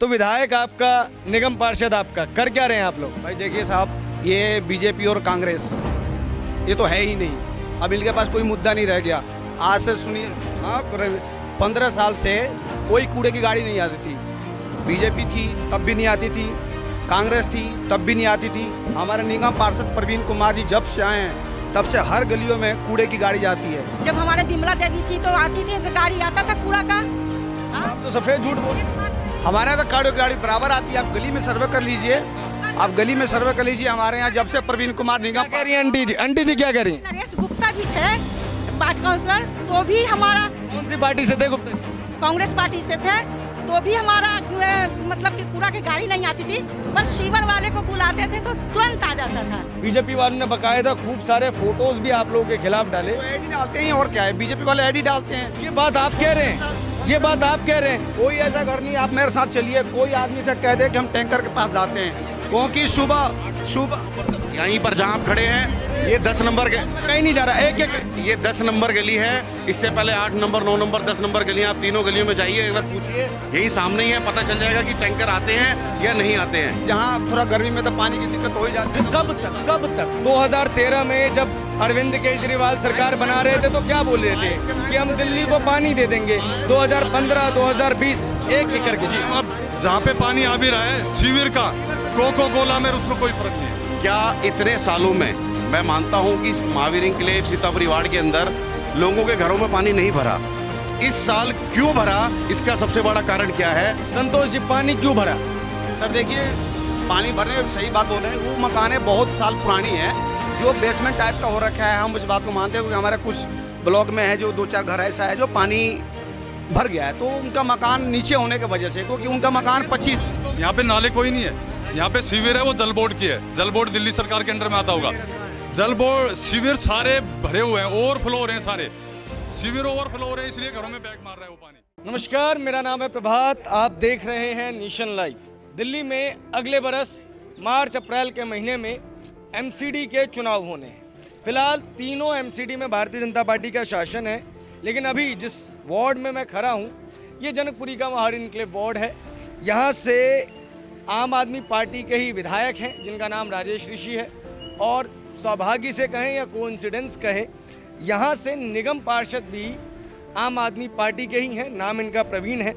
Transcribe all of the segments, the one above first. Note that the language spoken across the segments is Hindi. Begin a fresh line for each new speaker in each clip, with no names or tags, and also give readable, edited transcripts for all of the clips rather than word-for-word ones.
तो विधायक आपका, निगम पार्षद आपका, कर क्या रहे हैं आप लोग?
भाई देखिए साहब, ये बीजेपी और कांग्रेस ये तो है ही नहीं। अब इनके पास कोई मुद्दा नहीं रह गया। आज से सुनिए, हाँ 15 साल से कोई कूड़े की गाड़ी नहीं आती थी। बीजेपी थी तब भी नहीं आती थी, कांग्रेस थी तब भी नहीं आती थी। हमारे निगम पार्षद प्रवीण कुमार जी जब से आए हैं तब से हर गलियों में कूड़े की गाड़ी जाती है।
जब हमारे बिमला देवी थी तो आती थी, गाड़ी आता था कूड़ा का।
आप तो सफेद झूठ बोल।
हमारे यहाँ तो गाड़ी बराबर आती है। आप गली में सर्वे कर लीजिए, आप गली में सर्वे कर लीजिए। हमारे यहाँ जब से प्रवीण कुमार निगम
क्या कह रही हैं आंटी जी? आंटी जी क्या कह रही हैं?
नरेश गुप्ता भी थे वार्ड काउंसलर, तो भी हमारा
कौन सी पार्टी से थे गुप्ता जी?
कांग्रेस पार्टी से थे, तो भी हमारा मतलब कि कूड़ा की गाड़ी नहीं आती थी। बस सीवर वाले को बुलाते थे तो तुरंत आ जाता था।
बीजेपी वालों ने बकायदा खूब सारे फोटोज भी आप लोगों के खिलाफ डाले।
तो एडी डालते हैं और क्या है, बीजेपी वाले एडी डालते हैं।
ये बात आप कह रहे हैं? ये बात आप कह रहे हैं?
कोई ऐसा घर नहीं, आप मेरे साथ चलिए, कोई आदमी से कह दे कि हम टैंकर के पास जाते हैं, क्योंकि सुबह
यहीं पर जहाँ आप खड़े हैं ये 10 नंबर
कहीं नहीं जा रहा। एक
ये 10 नंबर गली है। इससे पहले 8 नंबर, 9 नंबर, 10 नंबर गलियां, आप तीनों गलियों में जाइए, एक बार पूछिए, यही सामने ही है, पता चल जाएगा कि टैंकर आते हैं या नहीं आते हैं।
जहाँ थोड़ा गर्मी में तो पानी की दिक्कत हो ही जाती है।
कब तक 2013 में जब अरविंद केजरीवाल सरकार बना रहे थे तो क्या बोल रहे थे कि हम दिल्ली को पानी दे देंगे। 2015, 2020 एक एक करके। जी,
अब जहाँ पे पानी आ भी रहा है सीवर का, कोको कोला में उसमें कोई फर्क नहीं है।
क्या इतने सालों में मैं मानता हूं कि महावीर एन्क्लेव सीतापुर वार्ड के अंदर लोगों के घरों में पानी नहीं भरा। इस साल क्यों भरा, इसका सबसे बड़ा कारण क्या है?
संतोष जी, पानी क्यों भरा?
सर देखिए, पानी भरने सही बात बोल रहे हैं। वो मकानें बहुत साल पुरानी है, जो बेसमेंट टाइप का हो रखा है। हम इस बात को मानते हैं क्योंकि हमारे कुछ ब्लॉक में है जो 2-4 घर ऐसा है जो पानी भर गया है, तो उनका मकान नीचे होने की वजह से, क्योंकि उनका मकान 25।
यहाँ पे नाले कोई नहीं है, यहाँ पे सीवर है, वो जल बोर्ड की है। जल बोर्ड दिल्ली सरकार के अंडर में आता होगा। जल बोर्ड सीवर सारे भरे हुए हैं, ओवरफ्लो हो रहे हैं, सारे सीवर ओवरफ्लो हो रहे हैं, इसलिए घरों में बैग मार रहा है वो पानी।
नमस्कार, मेरा नाम है प्रभात, आप देख रहे हैं नेशन लाइव। दिल्ली में अगले बरस मार्च अप्रैल के महीने में एमसीडी के चुनाव होने हैं। फिलहाल तीनों एमसीडी में भारतीय जनता पार्टी का शासन है, लेकिन अभी जिस वार्ड में मैं खड़ा हूँ ये जनकपुरी का महावीर एन्क्लेव वार्ड है। यहाँ से आम आदमी पार्टी के ही विधायक हैं जिनका नाम राजेश ऋषि है, और सौभाग्य से कहें या कोइंसिडेंस कहें, यहाँ से निगम पार्षद भी आम आदमी पार्टी के ही हैं, नाम इनका प्रवीण है।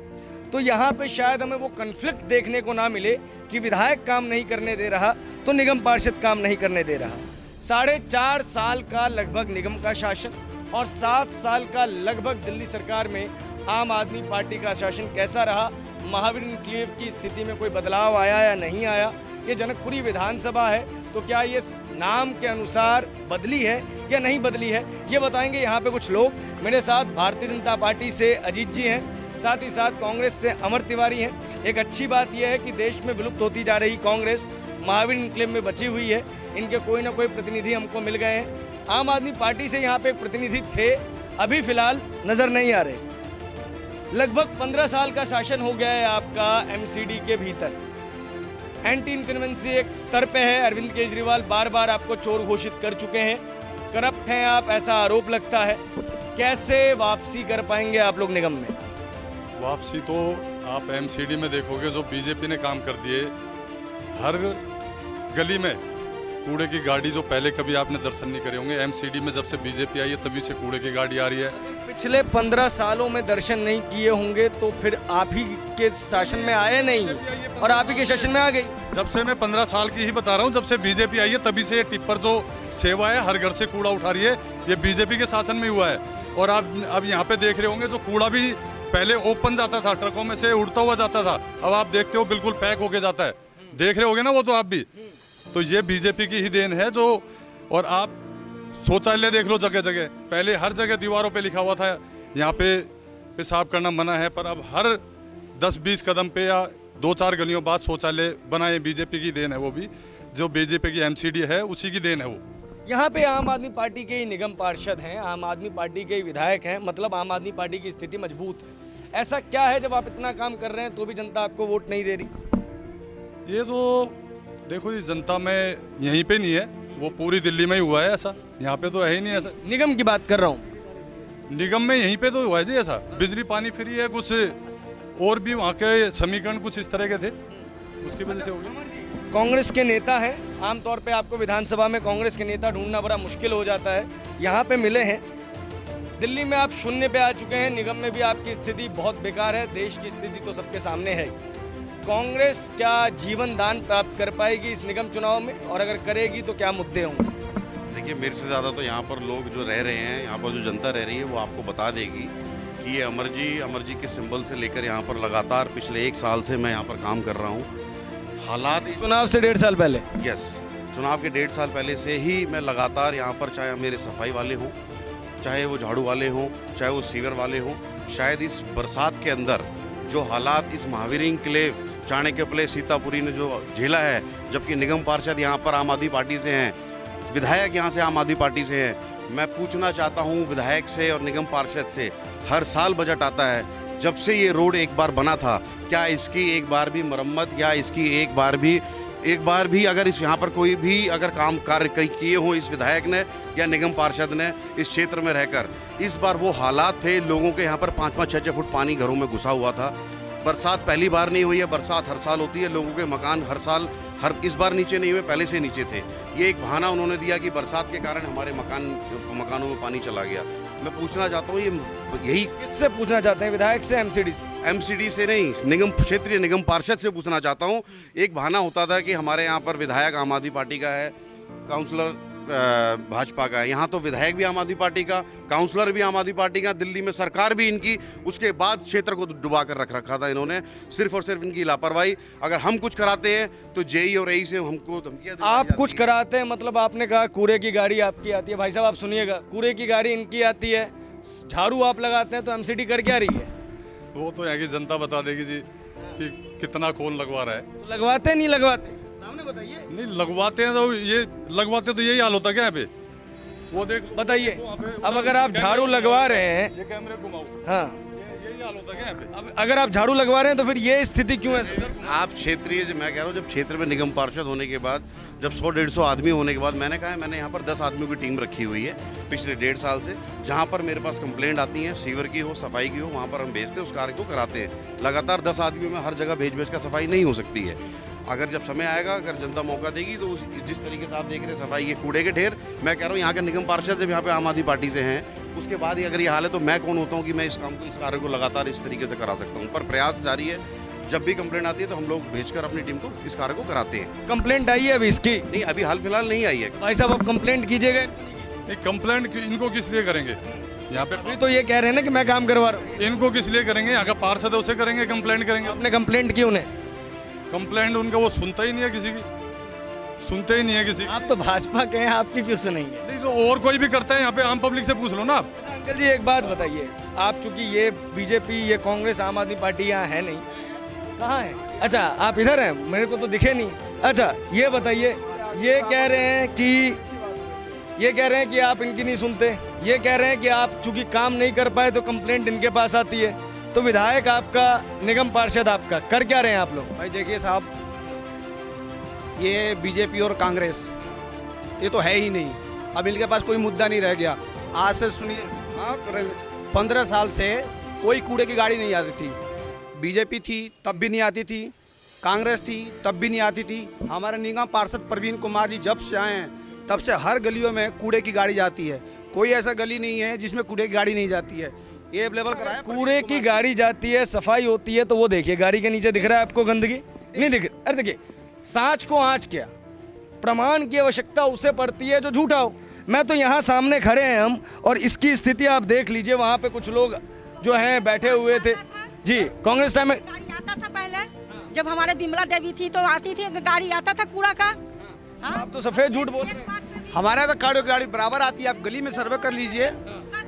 तो यहाँ पे शायद हमें वो कन्फ्लिक्ट देखने को ना मिले कि विधायक काम नहीं करने दे रहा तो निगम पार्षद काम नहीं करने दे रहा। 4.5 साल का लगभग निगम का शासन और 7 साल का लगभग दिल्ली सरकार में आम आदमी पार्टी का शासन कैसा रहा, महावीर एन्क्लेव की स्थिति में कोई बदलाव आया या नहीं आया, ये जनकपुरी विधानसभा है तो क्या ये नाम के अनुसार बदली है या नहीं बदली है, ये बताएंगे यहाँ पे कुछ लोग। मेरे साथ भारतीय जनता पार्टी से अजीत जी हैं, साथ ही साथ कांग्रेस से अमर तिवारी हैं। एक अच्छी बात यह है कि देश में विलुप्त होती जा रही कांग्रेस महावीर एन्क्लेव में बची हुई है, इनके कोई ना कोई प्रतिनिधि हमको मिल गए हैं। आम आदमी पार्टी से यहाँ पे एक प्रतिनिधि थे, अभी फिलहाल नजर नहीं आ रहे। लगभग 15 साल का शासन हो गया है आपका एमसीडी के भीतर। एंटी इनकन्वेंसी एक स्तर पे है। अरविंद केजरीवाल बार बार आपको चोर घोषित कर चुके हैं, करप्ट हैं आप, ऐसा आरोप लगता है। कैसे वापसी कर पाएंगे आप लोग निगम में?
वापसी तो आप एमसीडी में देखोगे जो बीजेपी ने काम कर दिए। हर गली में कूड़े की गाड़ी, जो पहले कभी आपने दर्शन नहीं करे होंगे, एमसीडी में जब से बीजेपी आई है तभी से कूड़े की गाड़ी आ रही है।
पिछले 15 सालों में दर्शन नहीं किए होंगे तो फिर आप ही के शासन में आए नहीं और आप ही के शासन में आ गई।
जब से मैं 15 साल की ही बता रहा हूँ, जब से बीजेपी आई है तभी से ये टिप्पर जो सेवा है हर घर से कूड़ा उठा रही है, ये बीजेपी के शासन में हुआ है। और आप अब यहाँ पे देख रहे होंगे जो कूड़ा भी पहले ओपन जाता था, ट्रकों में से उड़ता हुआ जाता था, अब आप देखते हो बिल्कुल पैक होके जाता है। देख रहे होगे ना वो तो आप भी, तो ये बीजेपी की ही देन है जो। और आप शौचालय देख लो, जगह जगह पहले हर जगह दीवारों पे लिखा हुआ था यहाँ पे पेशाब करना मना है, पर अब हर 10-20 कदम पे या 2-4 गलियों बाद शौचालय बनाए। बीजेपी की देन है वो भी, जो बीजेपी की एमसीडी है उसी की देन है वो।
यहाँ पे आम आदमी पार्टी के ही निगम पार्षद हैं, आम आदमी पार्टी के ही विधायक हैं, मतलब आम आदमी पार्टी की स्थिति मजबूत है। ऐसा क्या है जब आप इतना काम कर रहे हैं तो भी जनता आपको वोट नहीं दे रही?
ये तो देखो, ये जनता में यहीं पे नहीं है, वो पूरी दिल्ली में ही हुआ है ऐसा, यहाँ पे तो है ही नहीं ऐसा।
निगम की बात कर रहा हूँ।
निगम में यहीं पे तो हुआ है जी ऐसा। बिजली पानी फ्री है, कुछ और भी वहाँ के समीकरण कुछ इस तरह के थे, उसकी वजह से हो गया।
कांग्रेस के नेता हैं, आमतौर पे आपको विधानसभा में कांग्रेस के नेता ढूंढना बड़ा मुश्किल हो जाता है, यहाँ पे मिले हैं। दिल्ली में आप शून्य पे आ चुके हैं, निगम में भी आपकी स्थिति बहुत बेकार है, देश की स्थिति तो सबके सामने है। कांग्रेस क्या जीवन दान प्राप्त कर पाएगी इस निगम चुनाव में, और अगर करेगी तो क्या मुद्दे होंगे?
देखिए, मेरे से ज़्यादा तो यहाँ पर लोग जो रह रहे हैं, यहाँ पर जो जनता रह रही है, वो आपको बता देगी कि ये अमर जी के सिंबल से लेकर यहाँ पर लगातार पिछले 1 साल से मैं यहाँ पर काम कर रहा हूँ। हालात
चुनाव से 1.5 साल पहले,
यस, चुनाव के 1.5 साल पहले से ही मैं लगातार यहाँ पर, चाहे मेरे सफाई वाले हों, चाहे वो झाड़ू वाले हों, चाहे वो सीवर वाले हों, शायद इस बरसात के अंदर जो हालात इस महावीर एन्क्लेव, चाणक्यपल्ली, सीतापुरी ने जो झेला है, जबकि निगम पार्षद यहाँ पर आम आदमी पार्टी से हैं, विधायक यहाँ से आम आदमी पार्टी से हैं। मैं पूछना चाहता हूँ विधायक से और निगम पार्षद से, हर साल बजट आता है, जब से ये रोड एक बार बना था, क्या इसकी एक बार भी मरम्मत या इसकी एक बार भी अगर इस यहाँ पर कोई भी अगर काम कार्य किए हों इस विधायक ने या निगम पार्षद ने इस क्षेत्र में रहकर? इस बार वो हालात थे, लोगों के यहाँ पर 5-5, 6-6 फुट पानी घरों में घुसा हुआ था। बरसात पहली बार नहीं हुई है, बरसात हर साल होती है, लोगों के मकान इस बार नीचे नहीं हुए, पहले से नीचे थे। ये एक बहाना उन्होंने दिया कि बरसात के कारण हमारे मकानों में पानी चला गया। मैं पूछना चाहता हूँ, ये यही
किससे पूछना चाहते हैं, विधायक से, एमसीडी से?
एमसीडी से नहीं, क्षेत्रीय निगम पार्षद से पूछना चाहता हूँ। एक बहाना होता था कि हमारे यहाँ पर विधायक आम आदमी पार्टी का है, काउंसलर भाजपा का है। यहाँ तो विधायक भी आम आदमी पार्टी का, काउंसलर भी आम आदमी पार्टी का, दिल्ली में सरकार भी इनकी, उसके बाद क्षेत्र को डुबा कर रख रखा था इन्होंने, सिर्फ और सिर्फ इनकी लापरवाही। अगर हम कुछ कराते हैं तो जेई और एई से हमको धमकियां दी
आप
जाती
कुछ
हैं।
कराते हैं, मतलब आपने कहा कूड़े की गाड़ी आपकी आती है। भाई साहब आप सुनिएगा, कूड़े की गाड़ी इनकी आती है, झाड़ू आप लगाते हैं, तो एमसीडी कर क्या रही है?
वो तो यहाँ की जनता बता देगी जी कि कितना कौन लगवा रहा है।
तो लगवाते नहीं लगवाते, सामने बताइए।
नहीं लगवाते हैं तो यही हाल होता है क्या यहाँ पे? वो देख
बताइए, अब अगर आप झाड़ू लगवा रहे हैं,
ये कैमरे घुमाओ,
हाँ,
यही हाल होता है क्या यहाँ पे?
अब अगर आप झाड़ू लगवा रहे हैं तो फिर ये स्थिति क्यों है?
आप क्षेत्रीय, मैं कह रहा हूँ, जब क्षेत्र में निगम पार्षद होने के बाद, जब 100-150 आदमी होने के बाद, मैंने यहाँ पर 10 आदमियों की टीम रखी हुई है पिछले 1.5 साल से, जहाँ पर मेरे पास कंप्लेंट आती है, सीवर की हो, सफाई की हो, वहाँ पर हम भेजते हैं, उस कार्य को कराते हैं। लगातार 10 आदमियों में हर जगह भेज का सफाई नहीं हो सकती है। अगर जब समय आएगा, अगर जनता मौका देगी, तो जिस तरीके से आप देख रहे हैं सफाई के कूड़े के ढेर, मैं कह रहा हूँ यहाँ के निगम पार्षद जब यहाँ पे आम आदमी पार्टी से हैं, उसके बाद ही अगर ये हाल है तो मैं कौन होता हूँ कि मैं इस कार्य को लगातार इस तरीके से करा सकता हूँ। पर प्रयास जारी है, जब भी कंप्लेंट आती है तो हम लोग भेजकर अपनी टीम को इस कार्य को कराते हैं।
कंप्लेंट आई है अभी इसकी?
नहीं, अभी हाल फिलहाल नहीं आई है।
भाई साहब आप कंप्लेंट कीजिएगा।
एक कंप्लेंट इनको किस लिए करेंगे? यहाँ पे
अभी तो ये कह रहे हैं ना कि मैं काम करवा रहा हूँ।
इनको किस लिए करेंगे? यहाँ का पार्षद है उसे करेंगे, कंप्लेंट करेंगे।
आपने कंप्लेंट की उन्हें?
कंप्लेंट उनका वो सुनता ही नहीं है, किसी की सुनते ही नहीं है किसी।
आप तो भाजपा के हैं, आपकी क्यों सुनेंगे?
नहीं तो और कोई भी करता है यहाँ पे, आम पब्लिक से पूछ लो ना आप।
अंकल जी एक बात बताइए, आप चूंकि ये बीजेपी, ये कांग्रेस, आम आदमी पार्टी यहाँ है नहीं, कहाँ है? अच्छा आप इधर हैं, मेरे को तो दिखे नहीं। अच्छा ये बताइए, ये कह रहे हैं कि आप इनकी नहीं सुनते, ये कह रहे हैं कि आप चूंकि काम नहीं कर पाए तो कंप्लेंट इनके पास आती है, तो विधायक आपका, निगम पार्षद आपका, कर क्या रहे हैं आप लोग?
भाई देखिए साहब, ये बीजेपी और कांग्रेस ये तो है ही नहीं, अब इनके पास कोई मुद्दा नहीं रह गया। आज से सुनिए, हाँ, 15 साल से कोई कूड़े की गाड़ी नहीं आती थी। बीजेपी थी तब भी नहीं आती थी, कांग्रेस थी तब भी नहीं आती थी। हमारे निगम पार्षद प्रवीण कुमार जी जब से आए हैं तब से हर गलियों में कूड़े की गाड़ी जाती है। कोई ऐसा गली नहीं है जिसमें कूड़े की गाड़ी नहीं जाती है। ये अवेलेबल कराया,
कूड़े की गाड़ी जाती है, सफाई होती है, तो वो देखिए गाड़ी के नीचे दिख रहा है आपको गंदगी? नहीं दिख रही। अरे देखिए, सांच को आँच क्या, प्रमाण की आवश्यकता उसे पड़ती है जो झूठा हो। मैं तो यहाँ सामने खड़े हैं हम, और इसकी स्थिति आप देख लीजिए, वहाँ पे कुछ लोग जो हैं बैठे हुए थे। जी, कांग्रेस टाइम में
गाड़ी आता था पहले, जब हमारे बिमला देवी थी तो आती थी गाड़ी, आता था कूड़ा का। हाँ?
आप तो सफेद झूठ बोल रहे हैं।
हमारे तो कूड़े की गाड़ी बराबर आती है। आप गली में सर्वे कर लीजिए,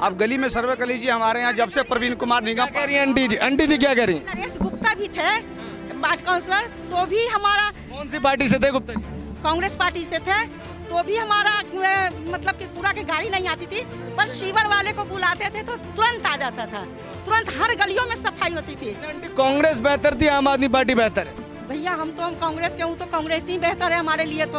आप गली में सर्वे कर लीजिए। हमारे यहाँ जब से प्रवीण कुमार निगम,
क्या कह रही हैं आंटी जी? आंटी जी क्या कह रही हैं?
नरेश गुप्ता भी थे वार्ड काउंसलर, तो भी हमारा,
कौन सी पार्टी से थे गुप्ता जी?
कांग्रेस पार्टी से थे, तो भी हमारा मतलब कि कूड़ा की गाड़ी नहीं आती थी, पर सीवर वाले को बुलाते थे तो तुरंत आ जाता था, तुरंत हर गलियों में सफाई होती थी।
आंटी कांग्रेस बेहतर थी, आम आदमी पार्टी बेहतर है?
भैया हम कांग्रेस के हूँ, तो कांग्रेस ही बेहतर है हमारे लिए तो।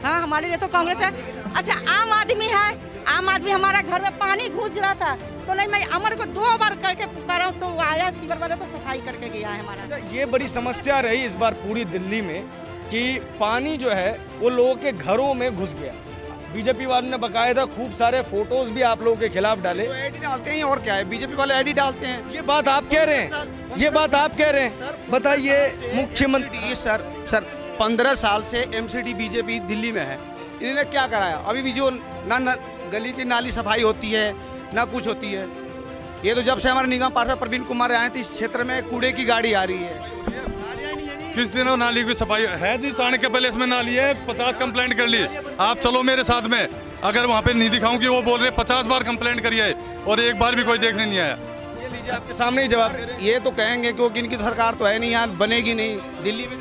हाँ, हमारे लिए तो कांग्रेस है। अच्छा आम आदमी है, आम आदमी, हमारा घर में पानी घुस रहा था, तो नहीं, मैं अमर को 2 बार करके पुकारा तो वो आया, सीवर वाले तो सफाई करके गया है हमारा।
ये बड़ी समस्या रही इस बार पूरी दिल्ली में कि पानी जो है वो लोगों के घरों में घुस गया। बीजेपी वालों ने बकायदा खूब सारे फोटोज भी आप लोगों के खिलाफ डाले।
तो एडी डालते हैं और क्या है, बीजेपी वाले एडी डालते हैं।
ये बात आप कह रहे हैं, ये बात आप कह रहे हैं। बताइए मुख्यमंत्री
सर 15 साल से एमसीडी बीजेपी दिल्ली में है, इन्होंने क्या कराया? अभी भी जो ना गली की नाली सफाई होती है ना कुछ होती है। ये तो जब से हमारे निगम पार्षद प्रवीण कुमार आए थे, इस क्षेत्र में कूड़े की गाड़ी आ रही है।
किस दिनों नाली की सफाई है जी? चाणक्य पैलेस में नाली है, 50 कंप्लेंट कर ली। आप चलो मेरे साथ में, अगर वहाँ पे नहीं दिखाऊंगी, वो बोल रहे 50 बार कंप्लेंट करी है और एक बार भी कोई देखने नहीं आया।
ये लीजिए आपके सामने ही जवाब दे रहे हैं।
ये तो कहेंगे क्योंकि इनकी सरकार तो है नहीं, यहाँ बनेगी नहीं दिल्ली में।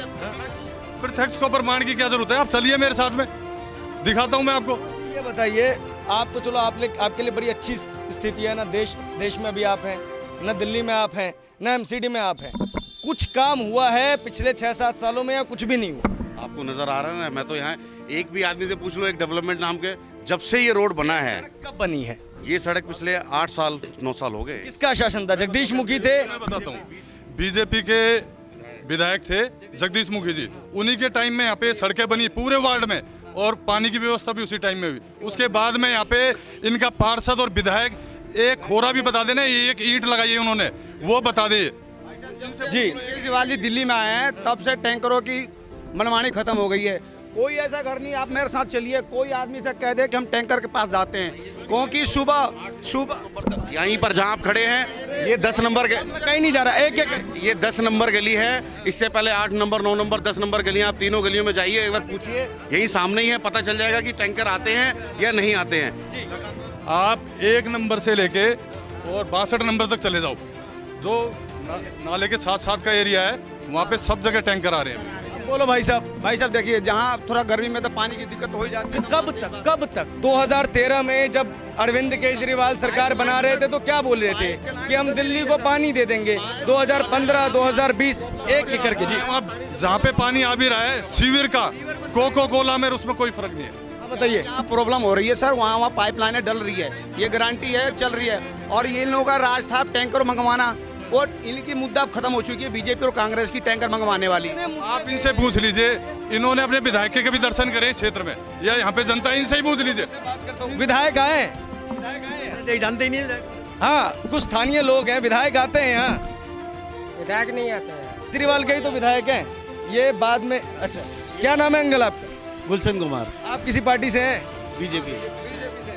प्रत्यक्ष को प्रमाण की क्या जरूरत है? आप चलिए मेरे साथ में, दिखाता हूँ मैं आपको।
ये बताइए, आप तो चलो आपके लिए बड़ी अच्छी स्थिति है ना, देश में भी आप हैं, ना दिल्ली में आप हैं, ना एमसीडी में आप हैं। कुछ काम हुआ है पिछले 6-7 सालों में या कुछ भी नहीं हुआ?
आपको नजर आ रहा है ना, मैं तो यहाँ एक भी आदमी से पूछ लो, एक डेवलपमेंट नाम के, जब से ये रोड बना है,
कब बनी है
ये सड़क पिछले 8 साल 9 साल हो गए।
किसका शासन था? जगदीश मुखी थे।
मैं बताता हूँ, बीजेपी के विधायक थे जगदीश मुखी जी, उन्हीं के टाइम में यहाँ पे सड़कें बनी पूरे वार्ड में, और पानी की व्यवस्था भी उसी टाइम में हुई। उसके बाद में यहाँ पे इनका पार्षद और विधायक एक खोरा भी बता देना, एक ईंट लगाई है उन्होंने, वो बता दे
जी।
दिवाली दिल्ली में आए हैं, तब से टैंकरों की मनमानी खत्म हो गई है। कोई ऐसा घर नहीं, आप मेरे साथ चलिए, कोई आदमी से कह दे कि हम टैंकर के पास जाते हैं, क्योंकि सुबह
यहीं पर जहाँ आप खड़े हैं, ये 10 नंबर के,
कहीं नहीं जा रहा, एक
ये 10 नंबर गली है। इससे पहले 8 नंबर, 9 नंबर, 10 नंबर गलियां, आप तीनों गलियों में जाइए, एक बार पूछिए, यही सामने ही है, पता चल जाएगा कि टैंकर आते हैं या नहीं आते हैं।
आप 1 नंबर से लेके और 62 नंबर तक चले जाओ, जो नाले के साथ का एरिया है, वहाँ पे सब जगह टैंकर आ रहे हैं।
बोलो भाई साहब
देखिए, जहाँ थोड़ा गर्मी में तो पानी की दिक्कत हो ही जाती है।
कब तक 2013 में जब अरविंद केजरीवाल सरकार बना रहे थे तो क्या बोल रहे थे कि हम दिल्ली को पानी दे देंगे? 2015, 2020 एक एक करके। जी
अब जहाँ पे पानी आ भी रहा है, सीवर का, कोको कोला में, उसमें कोई फर्क नहीं है।
बताइए।
यहाँ प्रॉब्लम हो रही है सर, वहाँ पाइपलाइनें डल रही है, ये गारंटी है, चल रही है। और ये इन लोगों का राज था टैंकर मंगवाना, और इनकी मुद्दा खत्म हो चुकी है, बीजेपी और कांग्रेस की टैंकर मंगवाने वाली।
आप इनसे पूछ लीजिए, इन्होंने अपने विधायक के भी दर्शन करे इस क्षेत्र में, या यहाँ पे जनता, इनसे ही पूछ लीजिए।
विधायक आए?
जानते ही नहीं।
हाँ, कुछ स्थानीय लोग हैं, विधायक आते हैं यहाँ?
विधायक नहीं आते हैं।
केजरीवाल के ही तो विधायक हैं ये बाद में। अच्छा, क्या नाम है अंकल आपका?
गुलशन कुमार,
आप किसी पार्टी से हैं?
बीजेपी।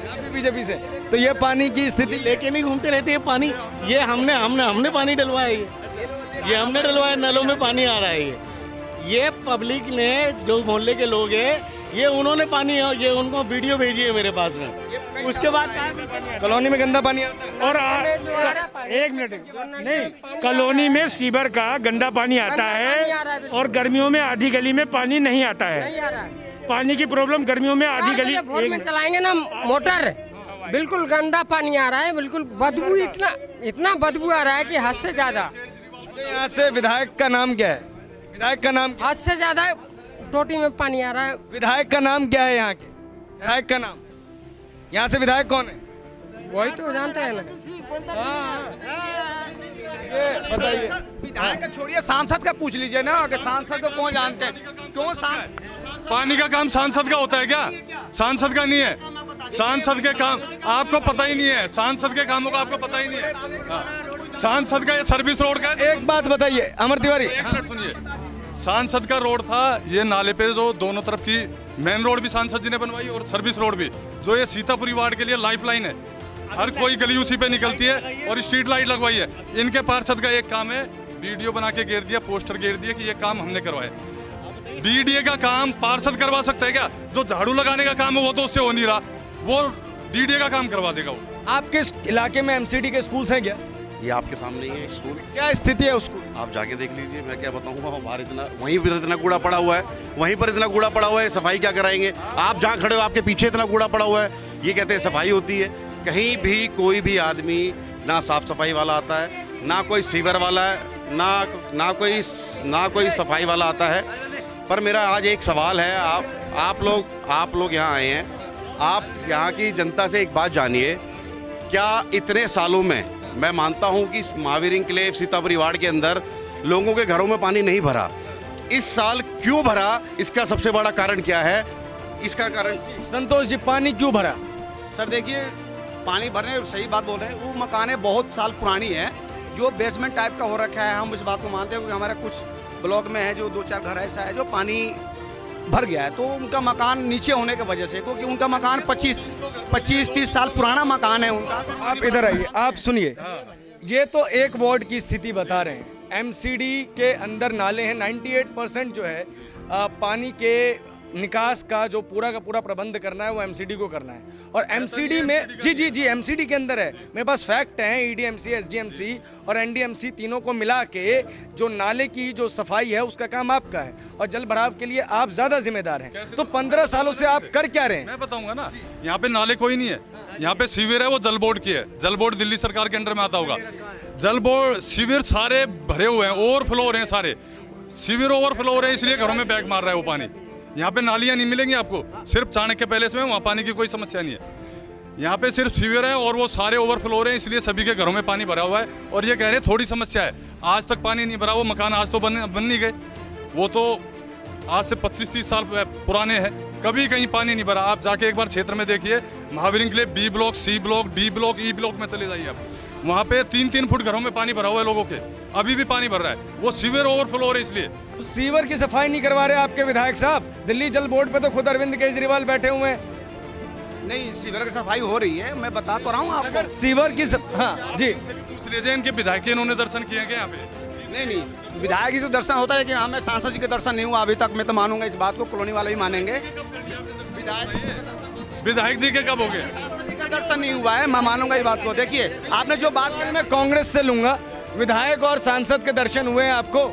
आप भी बीजेपी से? तो ये पानी की स्थिति
लेके नहीं घूमते रहते हैं पानी, ये हमने पानी डलवाया है, ये हमने डलवाया, नलों में पानी आ रहा है। ये पब्लिक ने, जो मोहल्ले के लोग हैं, ये उन्होंने पानी, ये उनको वीडियो भेजी है मेरे पास में। उसके बाद
कॉलोनी में गंदा पानी आता है।
और एक मिनट नहीं, कॉलोनी में सीवर का गंदा पानी आता है, और गर्मियों में आधी गली में पानी नहीं आता है। पानी की प्रॉब्लम गर्मियों में आधी गली।
भोर में चलाएंगे ना मोटर, बिल्कुल गंदा पानी आ रहा है, बिल्कुल बदबू, इतना बदबू आ रहा है कि हद से ज्यादा।
यहाँ से विधायक का नाम क्या है? विधायक का नाम,
हद से ज्यादा टोटी में पानी आ रहा है।
विधायक का नाम क्या है यहाँ के? विधायक का नाम, यहाँ से विधायक कौन है?
वही तो जानते हैं ना।
ये बताइए।
विधायक का छोड़िए, सांसद का पूछ लीजिए ना, कि सांसद को कौन जानते हैं? क्यों
पानी का काम सांसद का होता है क्या? सांसद का नहीं है। सांसद के काम आपको पता ही नहीं है, सांसद के कामों का आपको पता ही नहीं है। सांसद का ये सर्विस रोड का,
एक बात बताइए अमर तिवारी,
एक मिनट सुनिए, सांसद का रोड था ये, नाले पे जो दोनों तरफ की मेन रोड भी सांसद जी ने बनवाई, और सर्विस रोड भी, जो ये सीतापुरी वार्ड के लिए लाइफलाइन है, हर कोई गली उसी पे निकलती है, और स्ट्रीट लाइट लगवाई है। इनके पार्षद का एक काम है, वीडियो बना के घेर दिया, पोस्टर घेर दिया कि ये काम हमने करवाया। डीडीए का काम पार्षद करवा सकता है क्या? जो झाड़ू लगाने का काम है वो तो उससे हो नहीं रहा, वो डीडीए का काम करवा देगा वो।
आपके इलाके में एमसीडी के स्कूल्स हैं क्या?
ये आपके सामने ही है एक स्कूल,
क्या स्थिति है उसको?
आप जाके देख लीजिए, मैं क्या बताऊंगा। बाहर इतना, वहीं पर इतना कूड़ा पड़ा हुआ है, वहीं पर इतना कूड़ा पड़ा हुआ है, सफाई क्या कराएंगे? आप जहाँ खड़े हो आपके पीछे इतना कूड़ा पड़ा हुआ है, ये कहते हैं सफाई होती है। कहीं भी कोई भी आदमी, ना साफ सफाई वाला आता है, ना कोई सीवर वाला है, ना कोई सफाई वाला आता है। पर मेरा आज एक सवाल है, आप लोग यहाँ आए हैं, आप यहाँ की जनता से एक बात जानिए क्या इतने सालों में मैं मानता हूं कि महावीर इंक्लेव सीतापुरी वार्ड के अंदर लोगों के घरों में पानी नहीं भरा। इस साल क्यों भरा, इसका सबसे बड़ा कारण क्या है? इसका कारण
संतोष जी, पानी क्यों भरा?
सर देखिए, पानी भरने, सही बात बोल रहे हैं, वो मकानें बहुत साल पुरानी हैं, जो बेसमेंट टाइप का हो रखा है। हम इस बात को मानते हैं क्योंकि हमारे कुछ ब्लॉक में है जो 2-4 घर ऐसा है जो पानी भर गया है, तो उनका मकान नीचे होने की वजह से, क्योंकि उनका मकान 25-30 साल पुराना मकान है उनका।
आप इधर आइए, आप सुनिए, ये तो एक वार्ड की स्थिति बता रहे हैं। एमसीडी के अंदर नाले हैं, 98% जो है पानी के निकास का जो पूरा का पूरा प्रबंध करना है वो एमसीडी को करना है। और एमसीडी में जी एमसीडी के अंदर है, मेरे पास फैक्ट हैं, ईडीएमसी, एसडीएमसी और एनडीएमसी तीनों को मिला के जो नाले की जो सफाई है उसका काम आपका है और जल भराव के लिए आप ज़्यादा जिम्मेदार हैं। तो 15 सालों से आप कर क्या रहे हैं?
मैं बताऊंगा ना, यहाँ पे नाले कोई नहीं है, यहाँ पे सीवर है, वो जल बोर्ड की है। जल बोर्ड दिल्ली सरकार के अंडर में आता होगा। जल बोर्ड सीवर सारे भरे हुए हैं, ओवरफ्लो हो रहे हैं, सारे सीवर ओवरफ्लो हो रहे हैं, इसलिए घरों में बैग मार रहा है वो पानी। यहाँ पे नालियाँ नहीं मिलेंगी आपको, सिर्फ चाणक्य पैलेस में, वहाँ पानी की कोई समस्या नहीं है। यहाँ पे सिर्फ सीवर है और वो सारे ओवरफ्लो हो रहे हैं, इसलिए सभी के घरों में पानी भरा हुआ है। और ये कह रहे हैं थोड़ी समस्या है, आज तक पानी नहीं भरा। वो मकान आज तो बन नहीं गए, वो तो आज से 25-30 साल पुराने हैं, कभी कहीं पानी नहीं भरा। आप जाके एक बार क्षेत्र में देखिए, Mahavir enclave B block, C block, D block, E block में चले जाइए आप, वहाँ पे 3-3 फुट घरों में पानी भरा हुआ है लोगों के, अभी भी पानी भर रहा है। वो सीवर ओवरफ्लो हो रहे इसलिए।
तो सीवर की सफाई नहीं करवा रहे आपके विधायक साहब? दिल्ली जल बोर्ड पे तो खुद अरविंद केजरीवाल बैठे हुए हैं।
नहीं, सीवर की सफाई हो रही है, मैं बता तो रहा हूँ आपको।
अगर सीवर की हाँ जी,
पूछ लीजिए इनके विधायक के, इन्होंने दर्शन किए हैं क्या यहाँ पे?
नहीं, विधायक की तो दर्शन होता है, लेकिन हमें सांसद जी के दर्शन नहीं हुआ अभी तक। मैं तो मानूंगा इस बात को, कॉलोनी वाले भी मानेंगे।
विधायक जी के कब हो गए?
का दर्शन नहीं हुआ है, मैं मानूंगा इस बात को। देखिए, आपने जो बात
मैं कांग्रेस से लूंगा, विधायक और सांसद के दर्शन हुए हैं आपको?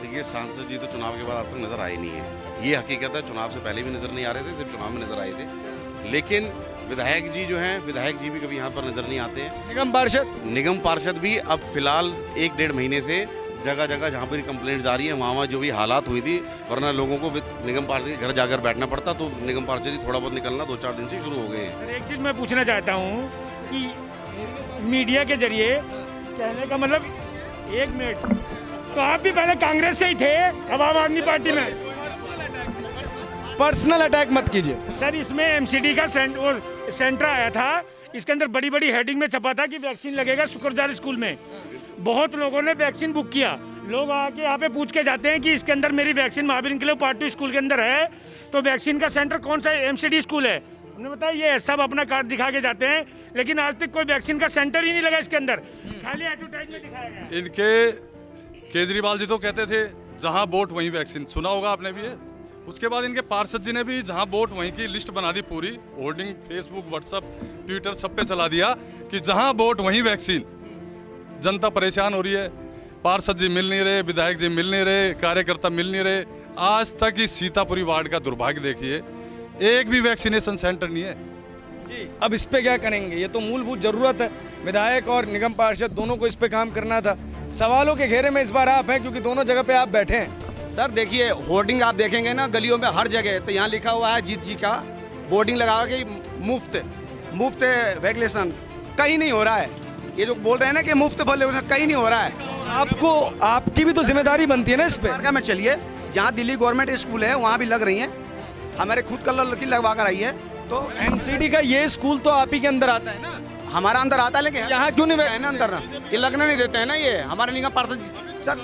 देखिए, सांसद जी तो चुनाव के बाद आज तक नजर आए नहीं है, ये हकीकत है। चुनाव से पहले भी नजर नहीं आ रहे थे, सिर्फ चुनाव में नजर आए थे। लेकिन विधायक जी जो हैं, विधायक जी भी कभी यहाँ पर नजर नहीं आते हैं। निगम पार्षद भी अब फिलहाल 1-1.5 महीने से जगह जगह जहाँ पर कंप्लेंट जा रही है, वहाँ जो भी हालात हुई थी, वरना लोगों को निगम पार्षद के घर जाकर बैठना पड़ता, तो निगम पार्षद ही थोड़ा बहुत निकलना 2-4 दिन से शुरू हो गए हैं।
एक चीज़ मैं पूछना चाहता हूँ कि मीडिया के जरिए कहने का मतलब, 1 मिनट, तो आप भी पहले कांग्रेस से ही थे, अब आम आदमी पार्टी में।
पर्सनल अटैक मत कीजिए
सर। इसमें एमसीडी का सेंटर आया था, इसके अंदर बड़ी बड़ी हेडिंग में छपा था कि वैक्सीन लगेगा शुक्रजार स्कूल में। बहुत लोगों ने वैक्सीन बुक किया, लोग आके यहाँ पे पूछ के जाते हैं कि इसके अंदर मेरी vaccine Mahavir enclave part 2 school के अंदर है, तो वैक्सीन का सेंटर कौन सा एमसीडी स्कूल है? हमने बताया ये सब अपना कार्ड दिखा के जाते हैं, लेकिन आज तक कोई वैक्सीन का सेंटर ही नहीं लगा इसके अंदर, खाली एडवर्टाइजमेंट दिखाया गया।
इनके केजरीवाल जी तो कहते थे जहां वोट वहीं वैक्सीन, सुना होगा आपने भी है। उसके बाद इनके पार्षद जी ने भी जहां वोट वहीं की लिस्ट बना दी पूरी, होर्डिंग फेसबुक, व्हाट्सएप, ट्विटर सब पे चला दिया कि जहां वोट वहीं वैक्सीन। जनता परेशान हो रही है, पार्षद जी मिल नहीं रहे, विधायक जी मिल नहीं रहे, कार्यकर्ता मिल नहीं रहे। आज तक इस सीतापुरी वार्ड का दुर्भाग्य देखिए, एक भी वैक्सीनेशन सेंटर नहीं है।
अब इस पे क्या करेंगे? ये तो मूलभूत जरूरत है, विधायक और निगम पार्षद दोनों को इस पे काम करना था। सवालों के घेरे में इस बार आप हैं, क्योंकि दोनों जगह पे आप बैठे हैं।
सर देखिए, होर्डिंग आप देखेंगे ना गलियों में हर जगह, तो यहाँ लिखा हुआ है जीत जी का बोर्डिंग लगा के मुफ्त वैक्सीनेशन, कहीं नहीं हो रहा है। ये जो बोल रहे हैं ना कि मुफ्त वैक्सीनेशन, कहीं नहीं हो रहा है।
आपको, आपकी भी तो जिम्मेदारी बनती है ना इस पे।
में चलिए, जहाँ दिल्ली गवर्नमेंट स्कूल है वहाँ भी लग रही हैं, हमारे खुद का लड़की लगवा कर आई है। तो
एमसीडी का ये स्कूल तो आप ही के अंदर आता है ना?
हमारा अंदर आता है, लेकिन
यहाँ क्यों नहीं
है ना अंदर ना, ये लगने नहीं देते हैं ना, ये हमारे निगम पार्षद सर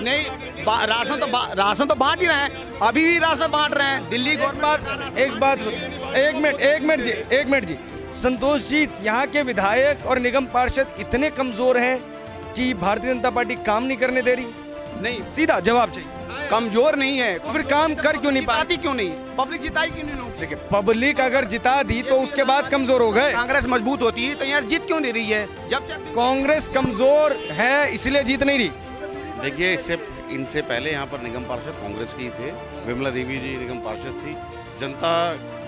नहीं। राशन तो बांट ही रहे हैं, अभी भी राशन बांट रहे हैं दिल्ली गवर्नमेंट।
एक मिनट जी, संतोष जी, यहाँ के विधायक और निगम पार्षद इतने कमजोर हैं कि भारतीय जनता पार्टी काम नहीं करने दे रही?
नहीं,
सीधा जवाब चाहिए।
कमजोर नहीं है
तो फिर काम कर क्यों नहीं पाती?
क्यों नहीं? पब्लिक जिताई क्यों नहीं? लोग
देखिए, पब्लिक अगर जिता दी तो उसके बाद कमजोर हो गए।
कांग्रेस मजबूत होती है तो यार जीत क्यों नहीं रही है? जब
कांग्रेस कमजोर है इसलिए जीत नहीं रही।
देखिए, इनसे पहले यहाँ पर निगम पार्षद कांग्रेस के ही थे, विमला देवी जी निगम पार्षद थी। जनता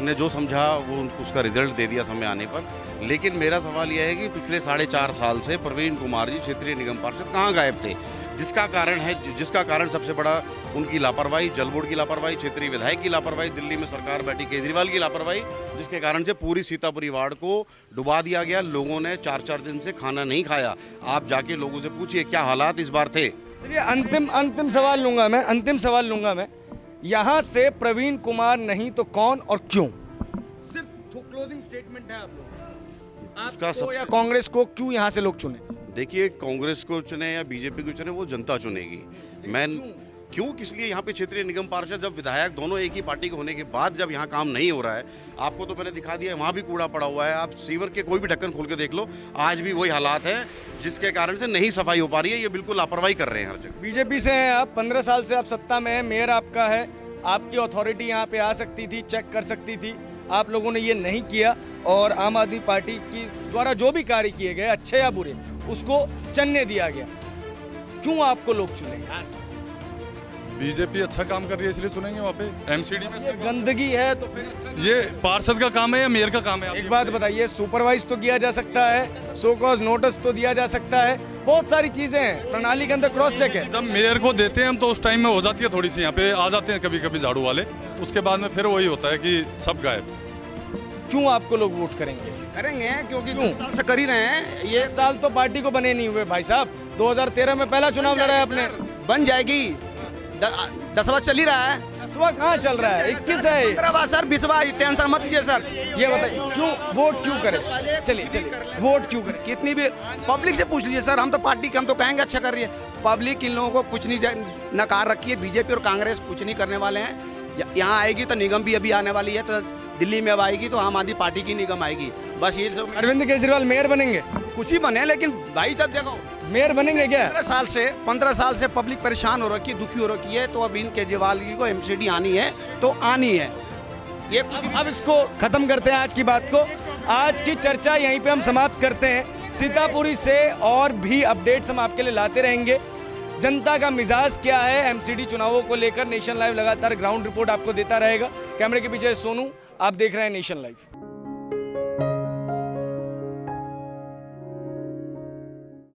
ने जो समझा वो उसका रिजल्ट दे दिया समय आने पर। लेकिन मेरा सवाल यह है कि पिछले 4.5 साल से प्रवीण कुमार जी क्षेत्रीय निगम पार्षद कहाँ गायब थे? जिसका कारण सबसे बड़ा उनकी लापरवाही, जल बोर्ड की लापरवाही, क्षेत्रीय विधायक की लापरवाही, दिल्ली में सरकार बैठी केजरीवाल की लापरवाही, जिसके कारण से पूरी सीतापुरी वार्ड को डुबा दिया गया। लोगों ने 4-4 दिन से खाना नहीं खाया। आप जाके लोगों से पूछिए क्या हालात इस बार थे।
चलिए अंतिम सवाल लूंगा मैं यहाँ से प्रवीण कुमार नहीं तो कौन और क्यों? सिर्फ क्लोजिंग स्टेटमेंट है आप लोग, आपको या कांग्रेस को क्यों यहाँ से लोग चुने?
देखिए, कांग्रेस को चुने या बीजेपी को चुने वो जनता चुनेगी। मैं क्यों किस लिए यहाँ पे क्षेत्रीय निगम पार्षद जब विधायक दोनों एक ही पार्टी के होने के बाद जब यहाँ काम नहीं हो रहा है, आपको तो मैंने दिखा दिया वहाँ भी कूड़ा पड़ा हुआ है। आप सीवर के कोई भी ढक्कन खोल के देख लो, आज भी वही हालात है, जिसके कारण से नहीं सफाई हो पा रही है। ये बिल्कुल लापरवाही कर रहे हैं हर जगह।
बीजेपी से हैं आप, 15 साल से आप सत्ता में हैं, मेयर आपका है, आपकी अथॉरिटी यहाँ पे आ सकती थी, चेक कर सकती थी, आप लोगों ने ये नहीं किया और आम आदमी पार्टी की द्वारा जो भी कार्य किए गए अच्छे या बुरे उसको चलने दिया गया। क्यों आपको लोग चुनेंगे?
बीजेपी अच्छा काम कर रही है इसलिए चुनेंगे वहाँ पे। एमसीडी में
ये गंदगी है तो फिर अच्छा
ये पार्षद का काम है या मेयर का काम है?
एक बात बताइए, सुपरवाइज तो किया जा सकता है, सो कॉज नोटिस तो दिया जा सकता है, बहुत सारी चीजें हैं, प्रणाली के अंदर क्रॉस चेक है।
जब मेयर को देते हैं हम तो उस टाइम में हो जाती है थोड़ी सी, यहाँ पे आ जाते हैं कभी कभी झाड़ू वाले, उसके बाद में फिर वही होता है कि सब गायब।
क्यों आपको लोग वोट करेंगे?
क्योंकि 2 साल से कर ही रहे हैं।
ये साल तो पार्टी को बने नहीं हुए भाई साहब, 2013 में पहला चुनाव लड़ा है आपने।
बन जाएगी, 10वां चल ही रहा है।
10वां कहाँ चल रहा है? 21 है।
15वां सर, 20वां, टेंशन मत लीजिए सर।
ये बताइए क्यों वोट क्यों करें? चलिए वोट क्यों करें?
कितनी भी पब्लिक से पूछ लीजिए सर, हम तो पार्टी के हम तो कहेंगे अच्छा कर रही है। पब्लिक इन लोगों को कुछ नहीं नकार रखी है। बीजेपी और कांग्रेस कुछ नहीं करने वाले हैं। यहाँ आएगी तो निगम भी अभी आने वाली है, तो दिल्ली में अब आएगी तो आम आदमी पार्टी की निगम आएगी। बस ये सब।
अरविंद केजरीवाल मेयर बनेंगे?
कुछ ही बने, लेकिन भाई तक देखो
मेयर बनेंगे क्या?
15 साल से पब्लिक परेशान हो रखी है, दुखी हो रखी है, तो अब इन केजरीवाल की को एमसीडी आनी है तो आनी है। ये
अब इसको खत्म करते हैं आज की बात को। आज की चर्चा यहीं पे हम समाप्त करते हैं। सीतापुरी से और भी अपडेट्स हम आपके लिए लाते रहेंगे। जनता का मिजाज क्या है एमसीडी चुनावों को लेकर, नेशन लाइव लगातार ग्राउंड रिपोर्ट आपको देता रहेगा। कैमरे के पीछे सोनू, आप देख रहे हैं नेशन लाइव।